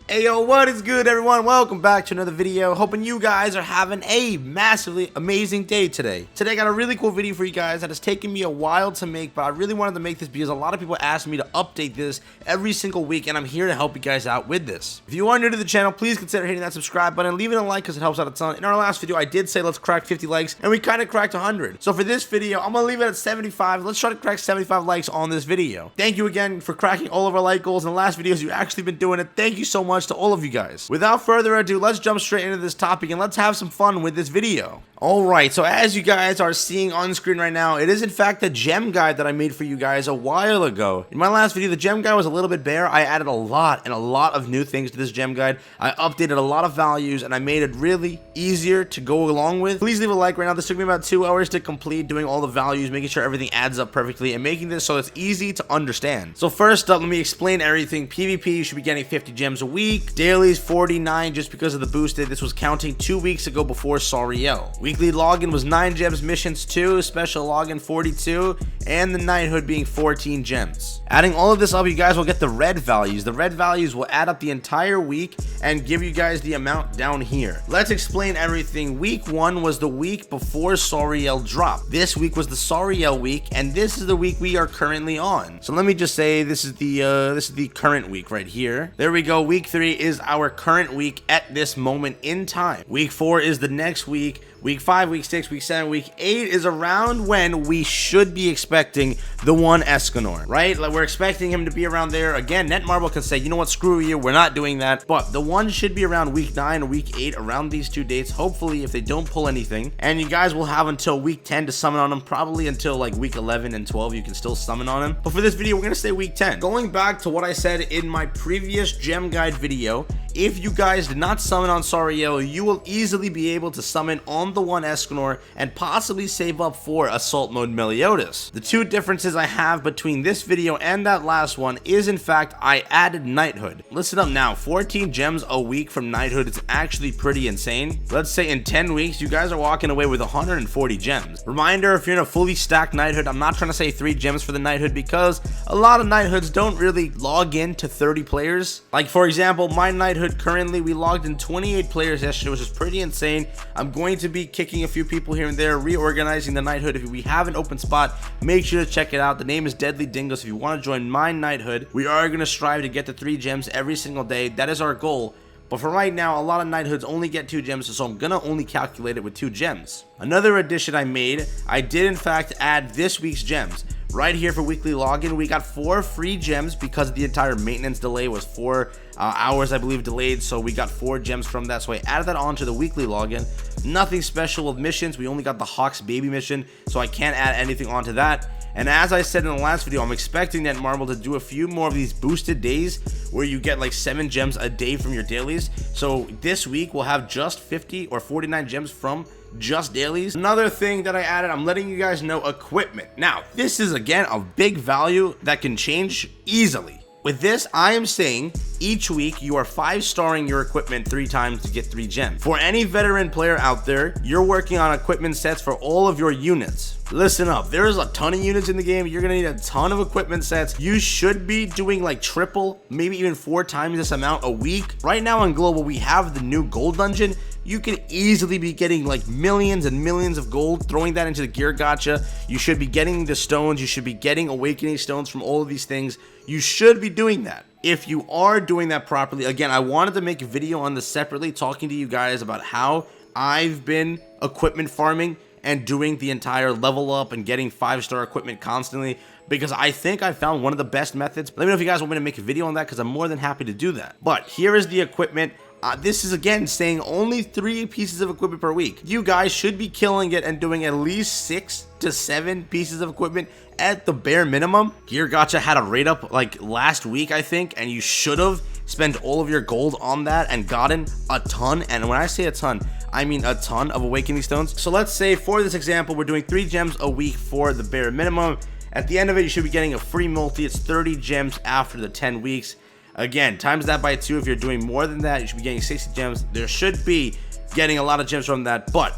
Ayo, what is good, everyone? Welcome back to another video. Hoping you guys are having a massively amazing day today. Today I got a really cool video for you guys that has taken me a while to make, but I really wanted to make this because a lot of people asked me to update this every single week, and I'm here to help you guys out with this. If you are new to the channel, please consider hitting that subscribe button and leaving a like because it helps out a ton. In our last video, I did say let's crack 50 likes, and we kind of cracked 100. So for this video, I'm going to leave it at 75. Let's try to crack 75 likes on this video. Thank you again for cracking all of our like goals in the last videos. You've actually been doing it. Thank you so much to all of you guys. Without further ado, let's jump straight into this topic and let's have some fun with this video. Alright, so as you guys are seeing on screen right now, it is in fact the gem guide that I made for you guys a while ago. In my last video, the gem guide was a little bit bare. I added a lot of new things to this gem guide. I updated a lot of values and I made it really easier to go along with. Please leave a like right now. This took me about 2 hours to complete, doing all the values, making sure everything adds up perfectly, and making this so it's easy to understand. So first up, let me explain everything. PvP, you should be getting 50 gems a week. Dailies, 49 just because of the boosted. This was counting 2 weeks ago before Sariel. Weekly login was 9 gems, missions 2, special login 42, and the knighthood being 14 gems. Adding all of this up, you guys will get the red values. The red values will add up the entire week and give you guys the amount down here. Let's explain everything. Week 1 was the week before Sariel dropped. This week was the Sariel week, and this is the week we are currently on. So let me just say this is the current week right here. There we go. Week 3 is our current week at this moment in time. Week 4 is the next week. Week 5, week 6, week 7, week 8 is around when we should be expecting the One Escanor, right? Like, we're expecting him to be around there. Again, Netmarble can say, you know what, screw you, we're not doing that. But the one should be around week 9 or week 8, around these 2 dates, hopefully, if they don't pull anything. And you guys will have until week 10 to summon on him, probably until like week 11 and 12, you can still summon on him. But for this video, we're going to stay week 10. Going back to what I said in my previous gem guide video, if you guys did not summon on Sariel, you will easily be able to summon on the One Escanor and possibly save up for Assault Mode Meliodas. The two differences I have between this video and that last one is, in fact, I added knighthood. Listen up now, 14 gems a week from knighthood is actually pretty insane. Let's say in 10 weeks, you guys are walking away with 140 gems. Reminder, if you're in a fully stacked knighthood, I'm not trying to say 3 gems for the knighthood because a lot of knighthoods don't really log in to 30 players. Like, for example, my knighthood currently, we logged in 28 players yesterday, which is pretty insane. I'm going to be kicking a few people here and there, reorganizing the knighthood. If we have an open spot, make sure to check it out. The name is Deadly Dingo, so if you want to join my knighthood, we are going to strive to get to 3 gems every single day. That is our goal. But for right now, a lot of knighthoods only get 2 gems, so I'm gonna only calculate it with 2 gems. Another addition I made, I did in fact add this week's gems. Right here for weekly login, we got 4 free gems because the entire maintenance delay was 4 hours, I believe, delayed. So we got 4 gems from that. So I added that onto the weekly login. Nothing special with missions. We only got the Hawk's baby mission, so I can't add anything onto that. And as I said in the last video, I'm expecting Netmarble to do a few more of these boosted days where you get like 7 gems a day from your dailies. So this week we'll have just 50 or 49 gems from just dailies. Another thing that I added, I'm letting you guys know equipment. Now, this is again a big value that can change easily. With this, I am saying each week you are 5-starring your equipment 3 times to get 3 gems. For any veteran player out there, you're working on equipment sets for all of your units. Listen up, there's a ton of units in the game. You're gonna need a ton of equipment sets. You should be doing like triple, maybe even 4 times this amount a week. Right now on Global, we have the new gold dungeon. You can easily be getting like millions and millions of gold, throwing that into the gear gacha. You should be getting the stones. You should be getting awakening stones from all of these things. You should be doing that. If you are doing that properly, again, I wanted to make a video on this separately, talking to you guys about how I've been equipment farming and doing the entire level up and getting 5-star equipment constantly, because I think I found one of the best methods. Let me know if you guys want me to make a video on that, because I'm more than happy to do that. But here is the equipment. This is again saying only 3 pieces of equipment per week. You guys should be killing it and doing at least 6 to 7 pieces of equipment at the bare minimum. Gear Gacha had a rate up like last week, I think, and you should have spent all of your gold on that and gotten a ton. And when I say a ton, I mean a ton of awakening stones. So let's say for this example, we're doing 3 gems a week for the bare minimum. At the end of it, you should be getting a free multi. It's 30 gems after the 10 weeks. Again, times that by 2. If you're doing more than that, you should be getting 60 gems. There should be getting a lot of gems from that, but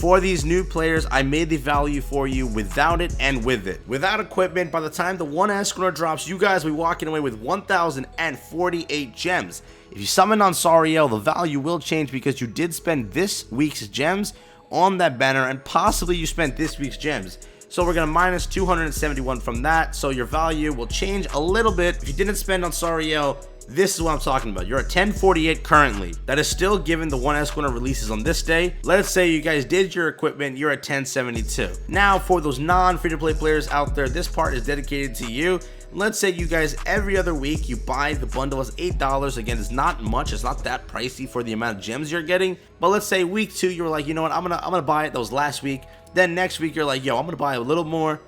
For these new players, I made the value for you without it and with it. Without equipment, by the time the One Escanor drops, you guys will be walking away with 1,048 gems. If you summon on Sariel, the value will change because you did spend this week's gems on that banner, and possibly you spent this week's gems. So we're going to minus 271 from that, so your value will change a little bit. If you didn't spend on Sariel, this is what I'm talking about. You're at 1048 currently. That is still given the One Escanor releases on this day. Let's say you guys did your equipment, you're at 1072. Now for those non-free-to-play players out there, this part is dedicated to you. Let's say you guys every other week you buy the bundle as $8. Again, it's not much, it's not that pricey for the amount of gems you're getting. But let's say week 2 you were like, you know what, I'm gonna buy it. That was last week. Then next week you're like, yo, I'm gonna buy a little more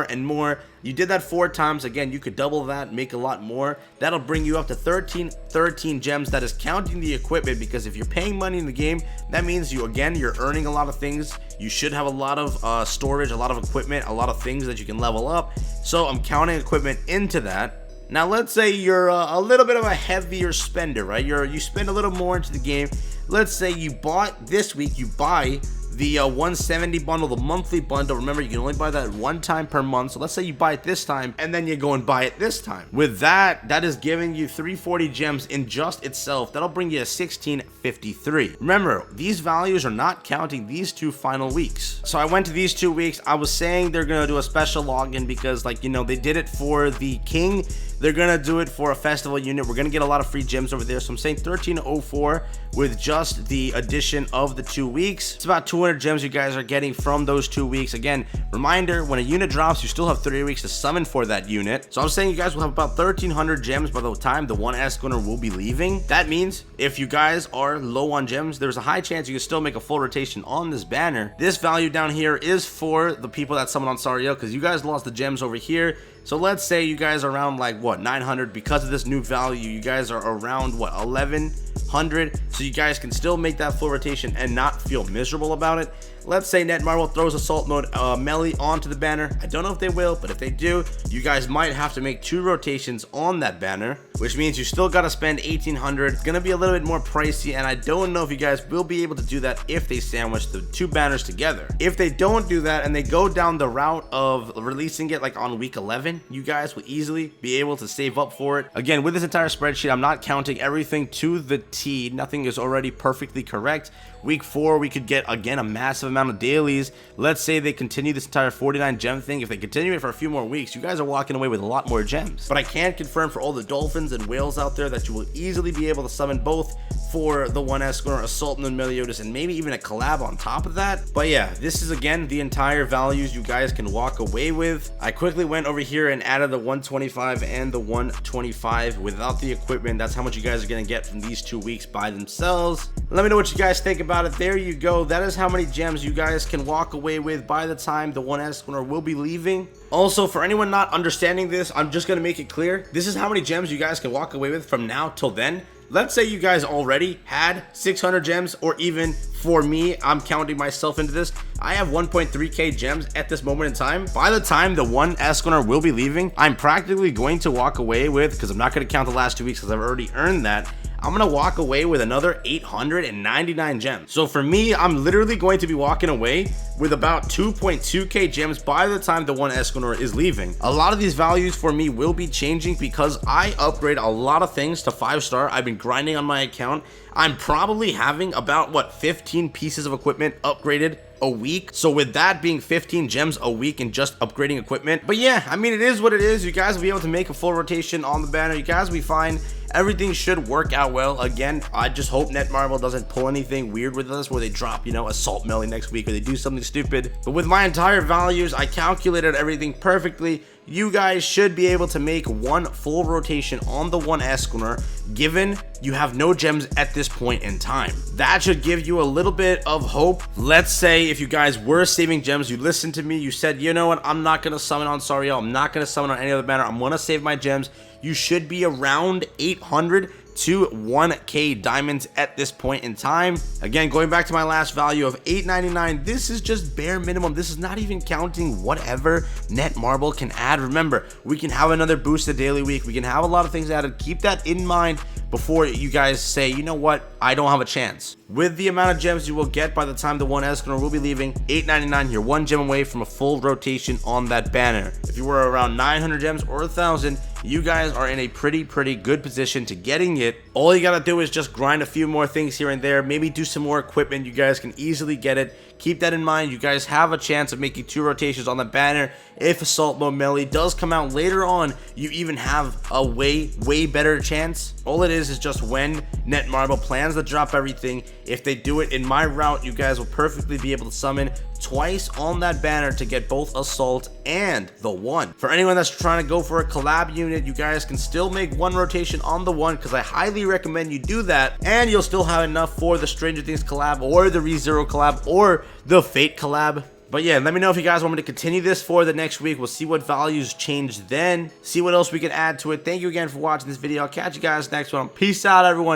and more. You did that 4 times. Again, you could double that, make a lot more. That'll bring you up to 13 gems. That is counting the equipment, because if you're paying money in the game, that means you're earning a lot of things. You should have a lot of storage, a lot of equipment, a lot of things that you can level up. So I'm counting equipment into that. Now let's say you're a little bit of a heavier spender, right? You spend a little more into the game. Let's say you bought this week, you buy the 170 bundle, the monthly bundle. Remember, you can only buy that 1 time per month. So let's say you buy it this time, and then you go and buy it this time. With that, that is giving you 340 gems in just itself. That'll bring you a 1653. Remember, these values are not counting these 2 final weeks. So I went to these 2 weeks. I was saying they're gonna do a special login because, like, you know, they did it for the king. They're gonna do it for a festival unit. We're gonna get a lot of free gems over there. So I'm saying 1304 with just the addition of the 2 weeks. It's about 200 gems you guys are getting from those 2 weeks. Again, reminder, when a unit drops, you still have 3 weeks to summon for that unit. So I'm saying you guys will have about 1300 gems by the time the One Escanor will be leaving. That means if you guys are low on gems, there's a high chance you can still make a full rotation on this banner. This value down here is for the people that summon on Sariel, because you guys lost the gems over here. So let's say you guys are around like what, 900. Because of this new value, you guys are around what, 1100. So you guys can still make that full rotation and not feel miserable about it. Let's say Netmarble throws Assault Mode Melee onto the banner. I don't know if they will, but if they do, you guys might have to make 2 rotations on that banner, which means you still got to spend 1800. It's gonna be a little bit more pricey, and I don't know if you guys will be able to do that if they sandwich the 2 banners together. If they don't do that and they go down the route of releasing it like on week 11, you guys will easily be able to save up for it. Again, with this entire spreadsheet, I'm not counting everything to the T. Nothing is already perfectly correct. Week 4, we could get, again, a massive amount of dailies. Let's say they continue this entire 49 gem thing. If they continue it for a few more weeks, you guys are walking away with a lot more gems. But I can confirm for all the dolphins and whales out there that you will easily be able to summon both for the One Escanor, Assault Mode Meliodas, and maybe even a collab on top of that. But yeah, this is again the entire values you guys can walk away with. I quickly went over here and added the 125 and the 125 without the equipment. That's how much you guys are gonna get from these 2 weeks by themselves. Let me know what you guys think about it. There you go. That is how many gems you guys can walk away with by the time the One Escanor will be leaving. Also, for anyone not understanding this, I'm just gonna make it clear. This is how many gems you guys can walk away with from now till then. Let's say you guys already had 600 gems, or even for me, I'm counting myself into this, I have 1.3k gems at this moment in time. By the time the One Escanor will be leaving, I'm practically going to walk away with, because I'm not going to count the last 2 weeks because I've already earned that, I'm going to walk away with another 899 gems. So for me, I'm literally going to be walking away with about 2.2k gems by the time the One Escanor is leaving. A lot of these values for me will be changing because I upgrade a lot of things to 5-star. I've been grinding on my account. I'm probably having about, what, 15 pieces of equipment upgraded a week. So with that being 15 gems a week and just upgrading equipment. But yeah, I mean, it is what it is. You guys will be able to make a full rotation on the banner. You guys will be fine. Everything should work out well. Again, I just hope Netmarble doesn't pull anything weird with us where they drop, you know, Assault Melee next week or they do something stupid. But with my entire values, I calculated everything perfectly. You guys should be able to make 1 full rotation on the One Escanor, given you have no gems at this point in time. That should give you a little bit of hope. Let's say if you guys were saving gems, you listened to me, you said, you know what, I'm not going to summon on Sariel, I'm not going to summon on any other banner, I'm going to save my gems. You should be around 800 to 1k diamonds at this point in time. Again, going back to my last value of 899, this is just bare minimum. This is not even counting whatever Netmarble can add. Remember, we can have another boosted daily week, we can have a lot of things added. Keep that in mind before you guys say, you know what, I don't have a chance. With the amount of gems you will get by the time the One Escanor will be leaving, 899, you're 1 gem away from a full rotation on that banner. If you were around 900 gems or 1,000, you guys are in a pretty good position to getting it. All you gotta do is just grind a few more things here and there, maybe do some more equipment. You guys can easily get it. Keep that in mind. You guys have a chance of making 2 rotations on the banner. If Assault Mode Melee does come out later on, you even have a way better chance. All it is just when Netmarble plans to drop everything, if they do it in my route, you guys will perfectly be able to summon twice on that banner to get both Assault and the 1. For anyone that's trying to go for a collab unit, you guys can still make 1 rotation on the 1, because I highly recommend you do that, and you'll still have enough for the Stranger Things collab or the ReZero collab or the Fate collab. But yeah, let me know if you guys want me to continue this for the next week. We'll see what values change then, see what else we can add to it. Thank you again for watching this video. I'll catch you guys next one. Peace out, everyone.